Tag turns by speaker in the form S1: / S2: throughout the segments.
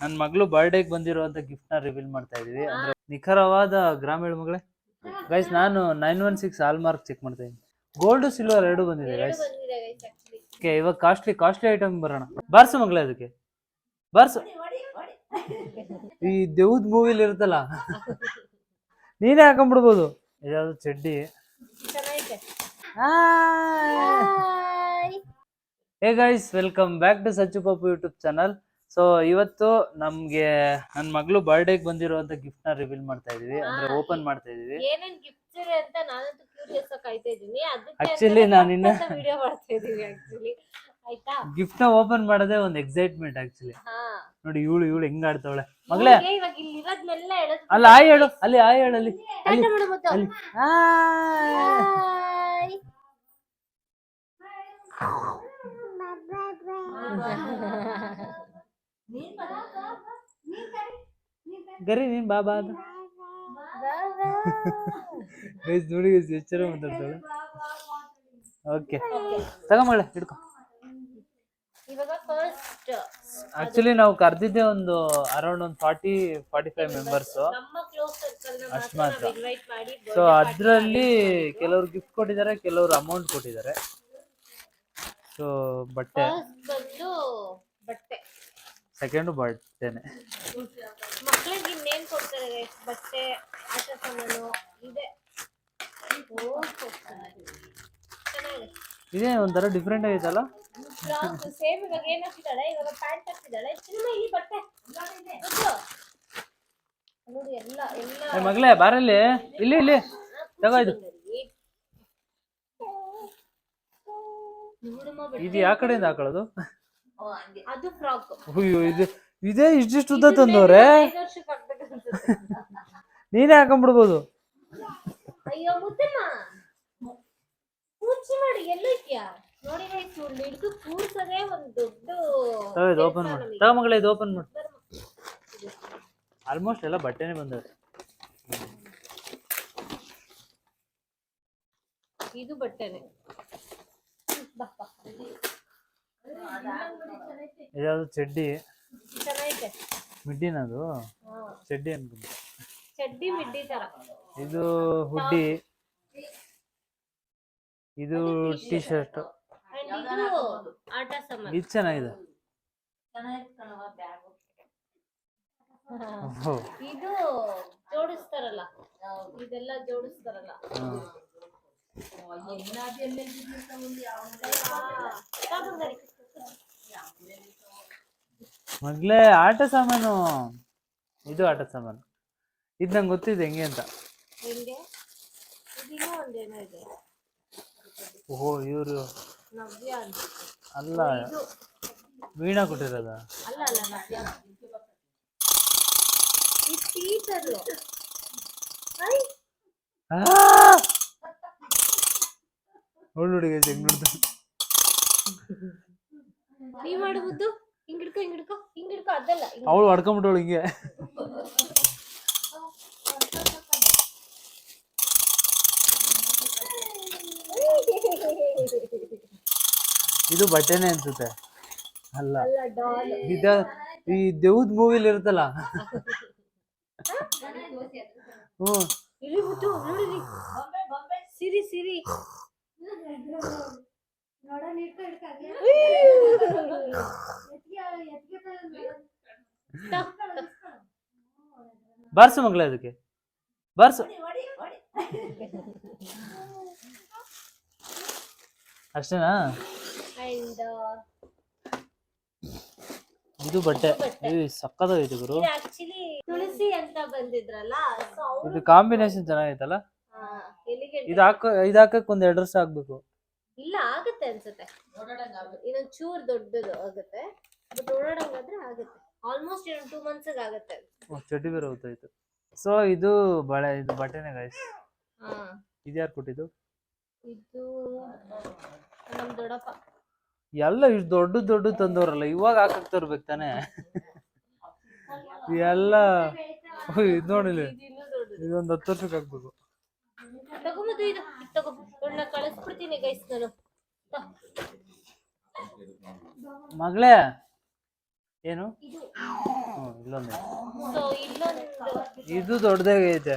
S1: ನನ್ನ ಮಗಳು ಬರ್ಡೇಗೆ ಬಂದಿರುವಂತ ಗಿಫ್ಟ್ ನ ರಿವೀಲ್ ಮಾಡ್ತಾ ಇದೀವಿ. ಅಂದ್ರೆ ನಿಖರವಾದ ಗ್ರಾಮೀಣ ಮಗಳೇ ಗೈಸ್. ನಾನು 916 ಹಾಲ್ ಮಾರ್ಕ್ ಚೆಕ್ ಮಾಡ್ತಾ ಇದ್ದೀನಿ. ಗೋಲ್ಡ್ ಸಿಲ್ವರ್ ಎರಡು ಬಂದಿದೆ ಗೈಸ್. ಓಕೆ, ಇವಾಗ ಕಾಸ್ಟ್ಲಿ ಐಟಮ್ ಬರೋಣ. ಬಾರ್ಸು ಮಗಳೇ, ಅದಕ್ಕೆ ಬಾರ್ಸು. ಈ ದೇವ್ದ್ ಮೂವಿಲಿ ಇರುತ್ತಲ್ಲ, ನೀನೇ ಹಾಕೊಂಡ್ಬಿಡ್ಬೋದು. ಇದಾದ್ರು ಚಡ್ಡಿ. Hey guys, welcome back to Sachchu Pappu YouTube channel. So ಇವತ್ತು ನಮ್ಗೆ ನನ್ನ ಮಗಳು ಬರ್ಡೇಗೆ ಬಂದಿರುವಂತ ಗಿಫ್ಟ್ ನ ರಿವೀಲ್ ಮಾಡ್ತಾ ಇದೀವಿ. ಅಂದ್ರೆ ಓಪನ್ ಮಾಡ್ತಾ ಇದೀವಿ.
S2: ಏನೇನ್ ಗಿಫ್ಟ್ಸ್ ಇದೆ ಅಂತ ನಾನಂತೂ ಕ್ಯೂರಿಯಸ್ ಆಗಿ ಕಾಯ್ತಾ ಇದೀನಿ.
S1: ಆಕ್ಚುಲಿ ನಾನು ಇನ್ನ
S2: ವಿಡಿಯೋ ಮಾಡ್ತಾ ಇದೀವಿ ಆಕ್ಚುಲಿ. ಆಯ್ತಾ,
S1: ಗಿಫ್ಟ್ ನ ಓಪನ್ ಮಾಡೋದೇ ಒಂದು ಎಕ್ಸೈಟ್ಮೆಂಟ್ ಆಕ್ಚುಲಿ. ನೋಡಿ ಇವಳು ಹೆಂಗ್ ಆಡ್ತಾವಳೆ ಮಗಳೇ.
S2: ಇವಾಗ ಇಲ್ಲಿ ಇರೋದ್ನೆಲ್ಲ ಹೇಳೋದು.
S1: ಅಲ್ಲಿ ಆಯ್ ಹೇಳು, ಅಲ್ಲಿ ಆಯ್ ಹೇಳು, ಅಲ್ಲಿ
S2: ಟಾಟಾ ಮಾಡು ಮುದ್ದು.
S1: ಅಲ್ಲಿ ಗರಿ ನೀನ್ ಬಾಬಾ ಅದು ಗೈಸ್ ನೋಡಿ ಗೈಸ್ ಎಷ್ಟು ಚೆನ್ನಾಗಿ ಮಾತಾಡ್ತಾಳೆ. ಓಕೆ ತಗೊಂಬಳೆ ಹಿಡ್ಕೊ.
S2: ಇವಾಗ ಫಸ್ಟ್
S1: ಆಕ್ಚುಲಿ ನಾವು ಕರ್ದಿದ್ದೆ ಒಂದು ಅರೌಂಡ್ ಒಂದು 40-45 ಮೆಂಬರ್ಸ್
S2: ನಮ್ಮ ಕ್ಲೋಸ್ ಸರ್ಕಲ್ ನ
S1: ಅಷ್ಟು
S2: ಮಾತ್ರ
S1: ಮಾತ್ರ.
S2: ಇನ್ವೈಟ್ ಮಾಡಿ.
S1: ಸೊ ಅದ್ರಲ್ಲಿ ಕೆಲವರು ಗಿಫ್ಟ್ ಕೊಟ್ಟಿದ್ದಾರೆ, ಕೆಲವರು ಅಮೌಂಟ್ ಕೊಟ್ಟಿದ್ದಾರೆ. ಸೊ ಬಟ್ಟೆ
S2: ಫಸ್ಟ್ ಬಂದು ಬಟ್ಟೆ.
S1: ಸೆಕೆಂಡ್ ಬಟ್ಟೆನೆ.
S2: ಮಕ್ಕಳಿಗೆ ಇನ್ನೇನ್ ಕೊಡ್ತಾರೆ guys? ಬಟ್ಟೆ, ಆಟ ಸಾಮಾನು ಇದೆ. ಚೆನ್ನಾಗಿದೆ.
S1: ಇದೇ ಒಂಥರ ಡಿಫ್ರೆಂಟ್ ಆಗೈತಲ್ಲ.
S2: Frock same. ಇವಾಗ ಏನ್ ಹಾಕಿದಾಳೆ? ಇವಾಗ ಪ್ಯಾಂಟ್ ಹಾಕಿದಾಳೆ. ಚಿನ್ನ ಇಲ್ಲಿ ಬಟ್ಟೆ ನೋಡಿ. ಎಲ್ಲ
S1: ಮಗಳೇ ಬಾರಲ್ಲಿ, ಇಲ್ಲಿ ಇಲ್ಲಿ ತಗೋ. ಇದು ಯಾವ ಕಡೆಯಿಂದ ಹಾಕೊಳ್ಳೋದು?
S2: ಅದು ಫ್ರಾಕ್.
S1: ಅಯ್ಯೋ, ಇದೇ ಇಷ್ಟಿಷ್ಟು ಉದ್ದ ತಂದವ್ರೆ. ನೀನೇ ಹಾಕೊಂಡ್ಬಿಡ್ಬೋದು.
S2: ಅಯ್ಯೋ ಮುದ್ದಮ್ಮ, ಕೂರ್ಚಿ ಮಾಡಿ ಎಲ್ಲೈತ್ಯಾ ನೋಡಿ. ಹಿಡಿದು ಕೂರ್ಸೋದೇ ಒಂದು ದೊಡ್ಡ
S1: ಓಪನ್ ಮಾಡಿ. ತಗೋ ಮಗಳೇ, ಇದು ಓಪನ್ ಮಾಡಿ. ಆಲ್ಮೋಸ್ಟ್ ಎಲ್ಲ ಬಟ್ಟೆನೇ ಬಂದವೆ.
S2: ಇದು ಬಟ್ಟೆನೆ.
S1: ಇದಾದ್ರು ಚಡ್ಡಿ.
S2: ಚೆನ್ನಾಗಿದೆ.
S1: ಮಿಡ್ಡಿನದು ಚಡ್ಡಿ ಅನ್ಕೊಂಡೆ.
S2: ಚಡ್ಡಿ ಮಿಡ್ಡಿ ತರ.
S1: ಇದು ಹುಡ್ಡಿ, ಇದು ಟೀ ಶರ್ಟ್.
S2: ಇದು ಆಟ ಸಾಮಾನು.
S1: ಇದು ಚೆನ್ನಾಗಿದೆ.
S2: ಇದು ಜೋಡಿಸ್ತಾರಲ್ಲ, ಇದೆಲ್ಲ ಜೋಡಿಸ್ತಾರಲ್ಲ.
S1: ಮಗ್ಲೇ ಆಟ ಸಾಮಾನು. ಇದು ಆಟ ಸಾಮಾನು. ಇದು ನಂಗೆ ಗೊತ್ತಿದೆ ಹೆಂಗೆ ಅಂತ.
S2: ಹೆಂಗೆ? ಇದಿನ್ನೂ ಒಂದೇನೋ ಇದೆ.
S1: ಓಹೋ, ಇವರು
S2: ನವ್ಯ ಅಂತ.
S1: ಅಲ್ಲ, ವೀಣಾ ಕೊಟ್ಟಿರೋದ?
S2: ಅಲ್ಲ ನವ್ಯ. ಈ ಟೀಚರು
S1: ನೋಡಿ ಹೆಂಗ್ ನೋಡ್ದ.
S2: ನೀ ಮಾಡುವುದು ಹಿಂಗಿಡ್ಕೊ ಅದಲ್ಲ.
S1: ಅವಳು ಹೊಡ್ಕೊಂಬಿಟ್ಟವಳು ಹಿಂಗೆ. ಇದು ಬಟ್ಟೆನೆ ಅನ್ಸುತ್ತೆ. ಅಲ್ಲ, ಈ ದೇವ್ದ್ ಮೂವಿಲಿ ಇರುತ್ತಲ್ಲ.
S2: ಸಿರಿ
S1: ಬಾರ್ಸು ಮಗಳೇ, ಅದಕ್ಕೆ ಬಾರ್ಸು. ಅಷ್ಟೇನಾ? ಇದು ಬಟ್ಟೆ ಸಕ್ಕತ್ತಾಗೈತೆ ಗುರು.
S2: ಆಕ್ಚುಲಿ ತುಳಸಿ ಅಂತ ಬಂದಿದ್ರಲ್ಲ,
S1: ಇದು ಕಾಂಬಿನೇಷನ್ ಚೆನ್ನಾಗೈತಲ್ಲ. ಇದು ಹಾಕಕ್ ಒಂದ್ 2 ವರ್ಷ ಆಗ್ಬೇಕು.
S2: ಇಲ್ಲ, ಆಗುತ್ತೆ ಅನ್ಸುತ್ತೆ. ಇನ್ನೊಂದ್ ಚೂರ್ ದೊಡ್ಡದು ಆಗುತ್ತೆ. ಬಟ್ ಓಡಾಡಂಗಾದ್ರೆ ಆಗುತ್ತೆ. ಆಲ್ಮೋಸ್ಟ್ 2 months ಆಗುತ್ತೆ.
S1: ಚಡ್ಡಿ ಬೇರೆ ಹೋಗ್ತಾಯಿತ್ತು. ಸೊ ಇದು ಬಟ್ಟೆನೆ ಗೈಸ್. ಇದು ಯಾರು ಕೊಟ್ಟಿದ್ದು?
S2: ಇದು ನಮ್ ದೊಡ್ಡಪ್ಪ.
S1: ಎಲ್ಲ ಇಷ್ಟು ದೊಡ್ಡ ತಂದವ್ರಲ್ಲ, ಇವಾಗ ಹಾಕಕ್ ತರ್ಬೇಕು ತಾನೆ. ಎಲ್ಲ ಇದು ನೋಡಿಲ್ಲ, ಇದೊಂದು 10 ವರ್ಷಕ್ಕೆ ಹಾಕ್ಬೇಕು.
S2: ತಗೊಂಬದು, ಇದು ತಗೋ. ಕಳಿಸ್ಬಿಡ್ತೀನಿ ಗೈಸ್ ನಾನು.
S1: ಮಗಳೇ ಏನು? ಇಲ್ಲೊಂದು
S2: ಸೊ ಇಲ್ಲೊಂದು
S1: ಇದು ದೊಡ್ಡದಾಗೈತೆ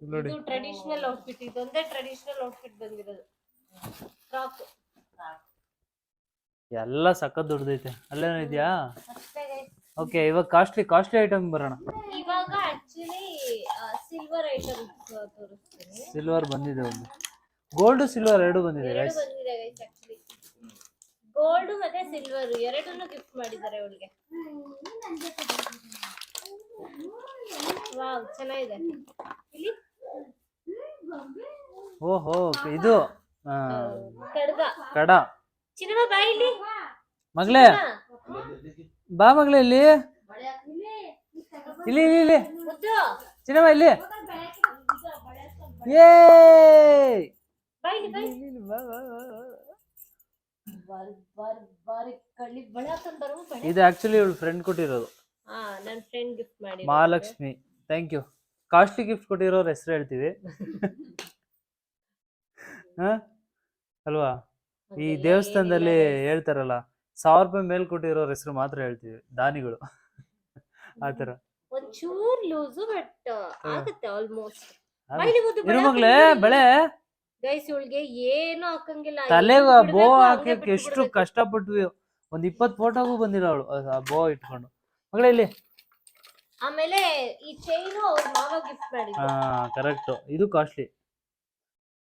S1: ನೋಡಿ.
S2: ಇದು ಟ್ರೆಡಿಷನಲ್ ಔಟ್ಫಿಟ್, ಇದೊಂದೇ ಟ್ರೆಡಿಷನಲ್ ಔಟ್ಫಿಟ್ ಬಂದಿರೋದು. ಫ್ರಾಕ್
S1: ಎಲ್ಲ ಸಖತ್ ದೊಡ್ಡದೈತೆ. ಅಲ್ಲೇನೋ ಇದೆಯಾ?
S2: ಅಷ್ಟೇ ಗೈಸ್.
S1: ಓಕೆ, ಇವಾಗ ಕಾಸ್ಟ್ಲಿ ಐಟಮ್ ಬರೋಣ.
S2: ಇವಾಗ ಆಕ್ಚುಲಿ ಸಿಲ್ವರ್ ಐಟಮ್ ತೋರಿಸ್ತೀನಿ.
S1: ಸಿಲ್ವರ್ ಬಂದಿದೆ, ಒಂದು ಗೋಲ್ಡ್ ಸಿಲ್ವರ್ ಎರಡು ಬಂದಿದೆ
S2: ಎರಡು
S1: ಗೈಸ್.
S2: ಬಂದಿದೆ ಗೈಸ್. ಆಕ್ಚುಲಿ ಗೋಲ್ಡ್ ಮತ್ತೆ ಸಿಲ್ವರ್ ಎರಡನ್ನೂ ಗಿಫ್ಟ್ ಮಾಡಿದ್ದಾರೆ ಅವಳಿಗೆ. ವಾವ್, ಚೆನ್ನಾಗಿದೆ. ಇಲ್ಲಿ
S1: ಓಹೋ, ಇದು
S2: ಕಡ್ಗ.
S1: ಕಡ.
S2: ಚಿನ್ನಮ್ಮ ಬಾ ಇಲ್ಲಿ.
S1: ಮಗಳೇ ಬಾ ಮಗಳೇ, ಇಲ್ಲಿ ಇಲ್ಲಿ ಇಲ್ಲಿ ಇಲ್ಲಿ
S2: ಮುದ್ದು
S1: ಚಿನ್ನಮ್ಮ ಇಲ್ಲಿ. ಏ
S2: ಬಾ ಇಲ್ಲಿ, ಬಾ ಇಲ್ಲಿ. ಬಾರಿ ಕಳ್ಳಿ ಬಳೆ ಹಾಕೊಂಡ್ ಬರೋ ಬಳೆ.
S1: ಇದು ಆಕ್ಚುಲಿ ಇವಳು ಫ್ರೆಂಡ್ ಕೊಟ್ಟಿರೋದು.
S2: ನನ್ನ ಫ್ರೆಂಡ್ ಗಿಫ್ಟ್ ಮಾಡಿ.
S1: Mahalakshmi, thank you. Costly gift ಕೊಟ್ಟಿರೋರ ಹೆಸರು ಹೇಳ್ತೀವಿ ಅಲ್ವಾ? ಈ ದೇವಸ್ಥಾನದಲ್ಲಿ ಹೇಳ್ತಾರಲ್ಲ, 1000 ರೂಪಾಯಿ ಮೇಲ್ ಕೊಟ್ಟಿರೋರ ಹೆಸರು ಮಾತ್ರ ಹೇಳ್ತೀವಿ, ದಾನಿಗಳು. ಆತರ
S2: ಒಂಚೂರ್ ಲೂಸು, ಬಟ್ ಆಗುತ್ತೆ ಆಲ್ಮೋಸ್ಟ್.
S1: ಇರು ಮಗಳೇ, ಬೆಳೆ
S2: ಗೈಸ್ ಇವಳಿಗೆ ಏನು ಹಾಕಂಗಿಲ್ಲ.
S1: ತಲೆಗ ಬೋ ಹಾಕಕ್ಕೆ ಎಷ್ಟು ಕಷ್ಟಪಟ್ವಿ. ಒಂದ್ 20 ಫೋಟೋಗೂ ಬಂದಿಲ್ಲ ಅವಳು ಬೋ ಇಟ್ಕೊಂಡು. ಮಗಳೇ ಇಲ್ಲಿ.
S2: ಆಮೇಲೆ ಈ ಚೈನು ಅವ್ರ ಮಾವ ಗಿಫ್ಟ್ ಮಾಡಿದ್ರು.
S1: ಕರೆಕ್ಟ್, ಇದು ಕಾಸ್ಟ್ಲಿ.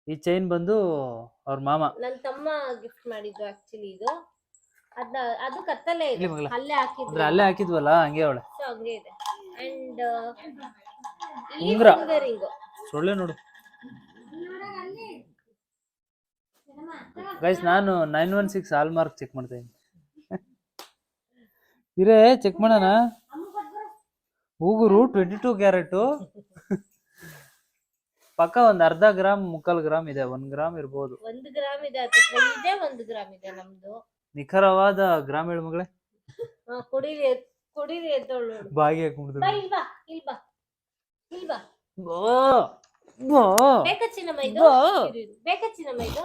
S1: ಈ ಚೈನ್ ಬಂದು ಅವ್ರ ಮಾಮ,
S2: ನನ್ನ ತಮ್ಮ ಗಿಫ್ಟ್ ಮಾಡಿದ್ದು ಆಕ್ಚುಲಿ. ಇದು ಅದು ಕತ್ತಲ್ಲೇ ಇದೆ,
S1: ಇಲ್ಲಿ ಮಗಳೇ.
S2: ಅಲ್ಲೇ ಹಾಕಿದ್ರು.
S1: ಅಂದ್ರೆ ಅಲ್ಲೇ ಹಾಕಿದ್ವಲ್ಲ, ಹಂಗೆ ಅವಳೆ.
S2: ಸೊ ಹಂಗೆ ಇದೆ. ಅಂಡ್
S1: ಉಂಗ್ರ.
S2: ರಿಂಗು
S1: ಸೊಳ್ಳೆ ನೋಡು ಗೈಸ್. ನಾನು 916 ಹಾಲ್ಮಾರ್ಕ್ ಚೆಕ್ ಮಾಡ್ತಾ ಇದ್ದೀನಿ. ಇರೇ ಚೆಕ್ ಮಾಡೋಣ. ಹೂಗುರು 22 ಕ್ಯಾರೆಟ್. ಪಕ್ಕ ಒಂದ್ ಅರ್ಧ ಗ್ರಾಮ್ 3/4 ಗ್ರಾಮ್ ಇದೆ. 1 ಗ್ರಾಮ್ ಇರ್ಬೋದು.
S2: 1 ಗ್ರಾಮ್ ಇದೆ, ಅಥವಾ ಇದೆ 1 ಗ್ರಾಮ್ ಇದೆ ನಮ್ದು.
S1: ನಿಖರವಾದ ಗ್ರಾಮ್ ಹೇಳು ಮಗಳೇ.
S2: ಕುಡೀರಿ ಎದ್ದೋಳು.
S1: ಬಾಯಿಗೆ ಹಾಕೊಂಡ್ಬಿಡ್ತು.
S2: ಬಾ ಇಲ್ಲಿ, ಬಾ ಇಲ್ಲಿ, ಬಾ ಇಲ್ಲಿ, ಬಾ. ಬೇಕಾ ಚಿನ್ನಮ್ಮ ಇದು? ಬೇಕಾ ಚಿನ್ನಮ್ಮ ಇದು?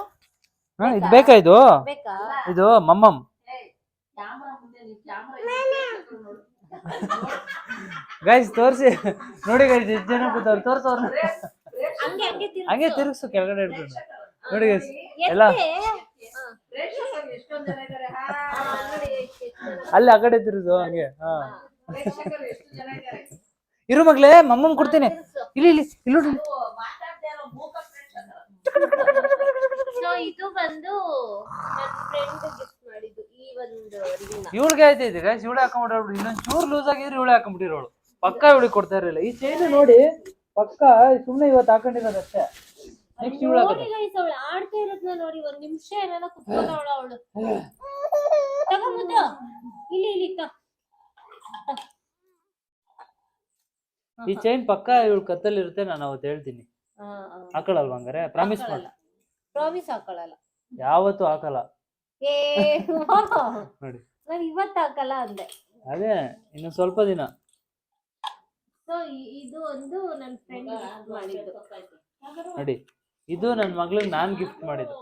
S1: ಇದು ಬೇಕಾ? ಇದು
S2: ಬೇಕಾ?
S1: ಇದು ಮಮ್ಮಮ್. ಗೈಸ್ ತೋರ್ಸಿ ನೋಡಿ ಗೈಸ್, ಎಷ್ಟು ಜನ ಕೂತವ್ರು. ತೋರ್ಸವ್ರ ಹಂಗೆ ತಿರುಗಿಸು, ಕೆಳಗಡೆ ಇಡ್ಕೊಂಡು ನೋಡಿ ಗೈಸ್ ಎಲ್ಲ. ಅಲ್ಲಿ ಆ ಕಡೆ ತಿರುಗಿಸು ಹಂಗೆ. ಇರು ಮಗ್ಲೇ, ಮಮ್ಮಮ್ ಕೊಡ್ತೀನಿ. ಇಲ್ಲಿ ಇಲ್ಲಿ ಇಲ್ಲಿ ನೋಡಿ.
S2: ಇದು ಬಂದು ನನ್ನ ಫ್ರೆಂಡ್ ಗಿಫ್ಟ್ ಮಾಡಿದ್ದು. ಈ ಒಂದು
S1: ಇವಳಿಗೆ ಆಯ್ತೈತೆ ಗೈಸ್, ಇವಳೆ ಹಾಕೊಂಡ್ಬಿಟ್ಟು. ಇನ್ನೊಂದ್ ಚೂರ್ ಲೂಸ್ ಆಗಿದ್ರೆ ಇವಳೆ ಹಾಕೊಂಡ್ಬಿಟ್ಟಿರೋಳು. ಪಕ್ಕ ಇವಳಿಗೆ ಕೊಡ್ತಾ ಇರಲಿಲ್ಲ. ಈ ಚೈನ್ ನೋಡಿ, ಪಕ್ಕ ಸುಮ್ನೆ ಇವತ್ತು ಹಾಕೊಂಡಿರೋದಷ್ಟೇ. ನೆಕ್ಸ್ಟ್ ಇವಳು
S2: ನೋಡಿ ಗೈಸ್, ಅವಳು ಆಡ್ತಾ ಇರೋದ್ನ ನೋಡಿ. 1 ನಿಮಿಷ ಏನಾರ ಕುತ್ಕೊಂಡವಳ ಅವಳು. ತಗೊಂಬುದು ಇಲ್ಲಿ ಇಲ್ಲಿ
S1: ಈ ಚೈನ್ ಪಕ್ಕ ಇವಳು ಕತ್ತಲ್ಲಿ ಇರುತ್ತೆ. ನಾನು ಅವತ್ತು ಹೇಳ್ತೀನಿ. ಹಾಕೊಳಲ್ವಾ ಹಂಗಾರೆ? ಪ್ರಾಮಿಸ್ ಮಾಡ.
S2: ಪ್ರಾಮಿಸ್ ಹಾಕೊಳ್ಳಲ್ಲ,
S1: ಯಾವತ್ತೂ ಹಾಕಲ್ಲ.
S2: ಏ
S1: ನೋಡಿ,
S2: ನಾನು ಇವತ್ತು ಹಾಕಲ್ಲ ಅಂದೆ.
S1: ಅದೇ ಇನ್ನು ಸ್ವಲ್ಪ ದಿನ.
S2: ಸೊ ಇದು ಒಂದು ನನ್ನ ಫ್ರೆಂಡ್ ಗಿಫ್ಟ್ ಮಾಡಿದ್ದು
S1: ನೋಡಿ. ಇದು ನನ್ನ ಮಗಳಿಗೆ ನಾನು ಗಿಫ್ಟ್ ಮಾಡಿದ್ದು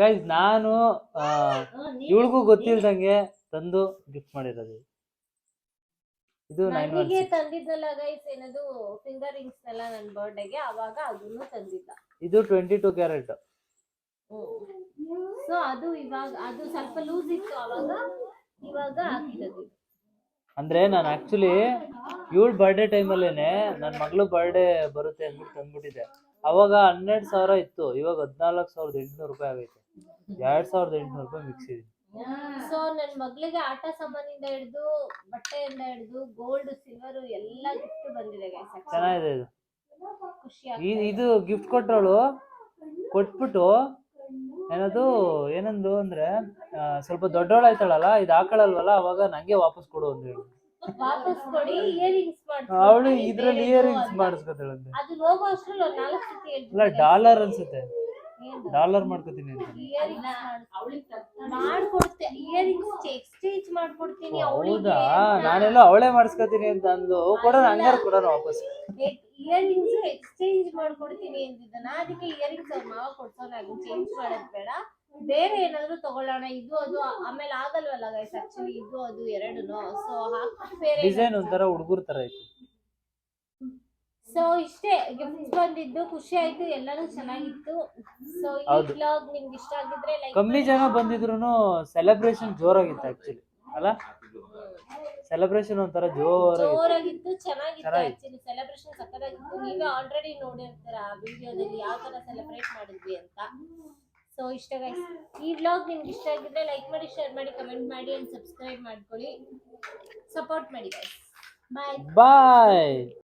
S1: ಗೈಸ್. ನಾನು ಇವಳಿಗೂ ಗೊತ್ತಿಲ್ದಂಗೆ ತಂದು ಗಿಫ್ಟ್ ಮಾಡಿರೋದು. ಇದು
S2: ನನಗೆ ತಂದಿದ್ದಲ್ಲ ಗೈಸ್, ಏನದು ಫಿಂಗರ್ ರಿಂಗ್ಸ್ ಎಲ್ಲ ನನ್ನ ಬರ್ಡೇಗೆ. ಅವಾಗ ಅದನ್ನು ತಂದಿದ್ದ.
S1: ಇದು 22 ಕ್ಯಾರೆಟ್.
S2: ಸೊ ಅದು ಇವಾಗ ಅದು ಸ್ವಲ್ಪ ಲೂಸ್ ಇತ್ತು ಅವಾಗ, ಇವಾಗ ಹಾಕಿದ್ದು.
S1: ಅಂದ್ರೆ ನಾನು ಆಕ್ಚುಲಿ ಇವಳ ಬರ್ಡೇ ಟೈಮಲ್ಲೇನೆ ನನ್ನ ಮಗಳು ಬರ್ಡೇ ಬರುತ್ತೆ ಅಂದ್ಬಿಟ್ಟು ತಂದ್ಬಿಟ್ಟಿದ್ದೆ. ಅವಾಗ 12,000 ಇತ್ತು, ಇವಾಗ 14,800 ರೂಪಾಯಿ ಆಗೈತೆ. 2,800 ರೂಪಾಯಿ ಮಿಕ್ಸ್ ಇದೆ.
S2: ಸೊ ನನ್ನ ಮಗಳಿಗೆ ಆಟ ಸಾಮಾನಿಂದ ಹಿಡಿದು, ಬಟ್ಟೆಯಿಂದ ಹಿಡಿದು, ಗೋಲ್ಡ್ ಸಿಲ್ವರ್ ಎಲ್ಲ ಗಿಫ್ಟ್ ಬಂದಿದೆ ಗೈಸ್.
S1: ಚೆನ್ನಾಗಿದೆ ಇದು.
S2: ಖುಷಿ.
S1: ಇದು ಗಿಫ್ಟ್ ಕೊಟ್ಟವಳು ಕೊಟ್ಬಿಟ್ಟು ಏನಂದು ಅಂದ್ರೆ, ಸ್ವಲ್ಪ ದೊಡ್ಡವಳಾಯ್ತಾಳಲ್ಲ, ಇದು ಹಾಕೊಳಲ್ವಲ್ಲ, ಅವಾಗ ನಂಗೆ ವಾಪಸ್ ಕೊಡು ಅಂತ ಹೇಳಿ.
S2: ವಾಪಸ್ ಕೊಡಿ, ಇಯರಿಂಗ್ಸ್ ಮಾಡ್ತೀನಿ.
S1: ಅವಳು ಇದ್ರಲ್ಲಿ ಇಯರಿಂಗ್ಸ್ ಮಾಡಿಸ್ಕೊತಾಳಂತೆ.
S2: ಅದು ಲೋಗೋ ಅಷ್ಟರಲ್ಲಿ 4 ಸತಿ ಹೇಳ್ತೀನಿ.
S1: ಅಲ್ಲ, ಡಾಲರ್ ಅನ್ಸುತ್ತೆ. ಡಾಲರ್ ಮಾಡ್ಕೊತೀನಿ ಅಂತ.
S2: ಮಾಡ್ಕೊಡ್ತೆ, ಇಯರಿಂಗ್ಸ್ ಎಕ್ಸ್ಚೇಂಜ್ ಮಾಡ್ಕೊಡ್ತೀನಿ.
S1: ಹೌದಾ? ನಾನೆಲ್ಲ ಅವಳೇ ಮಾಡಿಸ್ಕೊತೀನಿ ಅಂತ ಅಂದು ಕೊಡೋಣ, ಹಂಗಾರ ಕೊಡೋಣ ವಾಪಸ್.
S2: ಇಯರಿಂಗ್ಸ್ ಎಕ್ಸ್ಚೇಂಜ್ ಮಾಡ್ಕೊಡ್ತೀನಿ ಅಂತಿದ್ದ. ನಾ ಅದಕ್ಕೆ ಇಯರಿಂಗ್ಸ್ ಅವ್ರ ಮಾವ ಕೊಡ್ಸೋಣ, ಅದನ್ನ ಚೇಂಜ್ ಮಾಡೋದ್ ಬೇಡ, ಬೇರೆ ಏನಾದ್ರು ತಗೊಳ್ಳೋಣ, ಇದು ಅದು ಆಮೇಲೆ ಆಗಲ್ವಲ್ಲ ಗೈಸ್ ಆಕ್ಚುಲಿ, ಇದು ಅದು ಎರಡುನು. ಸೊ ಹಾಕಿ ಬೇರೆ
S1: ಡಿಸೈನ್ ಒಂಥರ ಹುಡುಗರ ತರ ಐತಿ.
S2: ಸೊ ಇಷ್ಟೇ ಗಿಫ್ಟ್ಸ್ ಬಂದಿದ್ದು, ಖುಷಿ ಆಯ್ತು, ಎಲ್ಲಾನು ಚೆನ್ನಾಗಿತ್ತು. ಸೊ ಈ
S1: ಹೌದು.
S2: ವ್ಲಾಗ್ ನಿಮ್ಗೆ ಇಷ್ಟ ಆಗಿದ್ರೆ ಲೈಕ್
S1: ಕಮ್ಮಿ ಜನ ಬಂದಿದ್ರು ಸೆಲೆಬ್ರೇಷನ್ ಜೋರಾಗಿತ್ತು ಆಕ್ಚುಲಿ ಅಲ್ಲ. ಸೆಲೆಬ್ರೇಷನ್ ಒಂಥರ
S2: ಜೋರಾಗಿತ್ತು, ಚೆನ್ನಾಗಿತ್ತು.
S1: ಚೆನ್ನಾಗಿತ್ತು.
S2: ಆಕ್ಚುಲಿ ಸೆಲೆಬ್ರೇಷನ್ ಸಕ್ಕತ್ತಾಗಿತ್ತು. ನೀವೇ ಆಲ್ರೆಡಿ ನೋಡಿರ್ತೀರ ಆ ವಿಡಿಯೋದಲ್ಲಿ ಯಾವ ತರ ಸೆಲೆಬ್ರೇಟ್ ಮಾಡಿದ್ವಿ ಅಂತ. ಸೊ ಇಷ್ಟ ಗೈಸ್, ಈ ವ್ಲಾಗ್ ನಿಮ್ಗೆ ಇಷ್ಟ ಆಗಿದ್ರೆ ಲೈಕ್ ಮಾಡಿ, ಶೇರ್ ಮಾಡಿ, ಕಮೆಂಟ್ ಮಾಡಿ ಅಂಡ್ ಸಬ್ಸ್ಕ್ರೈಬ್ ಮಾಡ್ಕೊಳ್ಳಿ. ಸಪೋರ್ಟ್ ಮಾಡಿ ಗೈಸ್. ಬಾಯ್
S1: ಬಾಯ್.